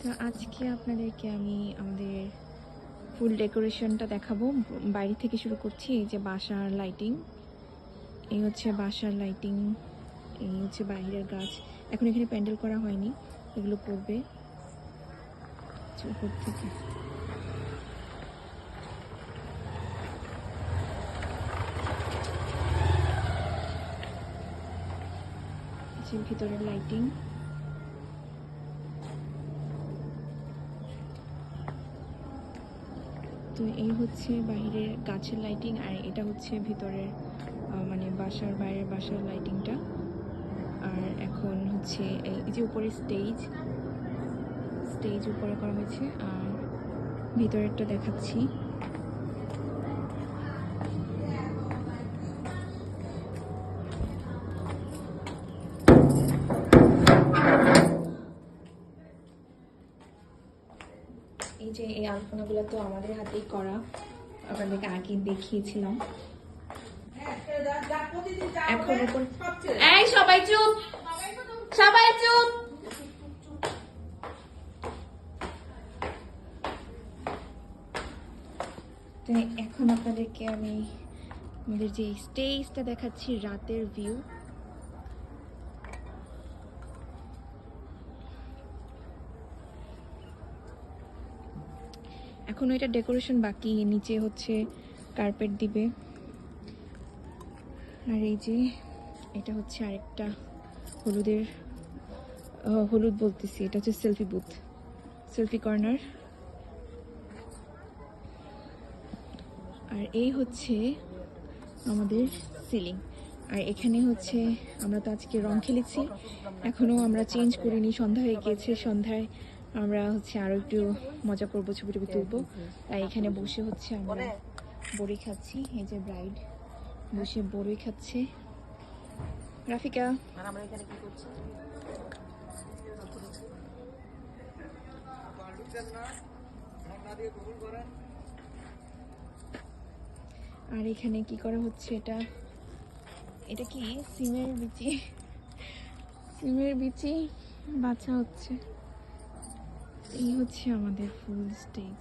তো আজকে আপনাদেরকে আমি আমাদের ফুল ডেকোরেশনটা দেখাবো। বাইরে থেকে শুরু করছি। এই যে বাসার লাইটিং, এই হচ্ছে বাসার লাইটিং, এই হচ্ছে বাইরের গাছ। এখন এখানে প্যান্ডেল করা হয়নি, এগুলো করবে উপর থেকে। ভিতরের লাইটিং, তো এই হচ্ছে বাইরের গাছের লাইটিং, আর এটা হচ্ছে ভিতরের মানে বাসার বাইরের বাসার লাইটিংটা। আর এখন হচ্ছে এই যে উপরে স্টেজ উপরে করা হয়েছে, আর ভিতরেরটা দেখাচ্ছি। এই যে এই আলপনাগুলো তো আমাদের হাতেই করা, আপনাদেরকে আগে দেখিয়েছিলাম। এখন উপর এই সবাই চুপ, সবাই চুপ। তো এখন আপনাদেরকে আমি আমাদের যে স্টেজটা দেখাচ্ছি, রাতের ভিউ। এখনো এটা ডেকোরেশন বাকি, নিচে হচ্ছে কার্পেট দিবে। আর এই যে এটা হচ্ছে আরেকটা হলুদ বলতেছি, এটা হচ্ছে সেলফি বুথ, সেলফি কর্নার। আর এই হচ্ছে আমাদের সিলিং। আর এখানে হচ্ছে আমরা তো আজকে রং খেলেছি, এখনো আমরা চেঞ্জ করিনি, সন্ধ্যা হয়ে গিয়েছে। সন্ধ্যায় আমরা হচ্ছে আরো একটু মজা করবো, ছবি টবি তুলবো। তাই এখানে বসে হচ্ছে আমরা বড়ি খাচ্ছি। এই যে ব্রাইড বসে বড়ি খাচ্ছে। রাফিকা, আর এখানে কি করা হচ্ছে, এটা কি সিমের বিচি বাছা হচ্ছে। এই হচ্ছে আমাদের ফুল স্টেজ।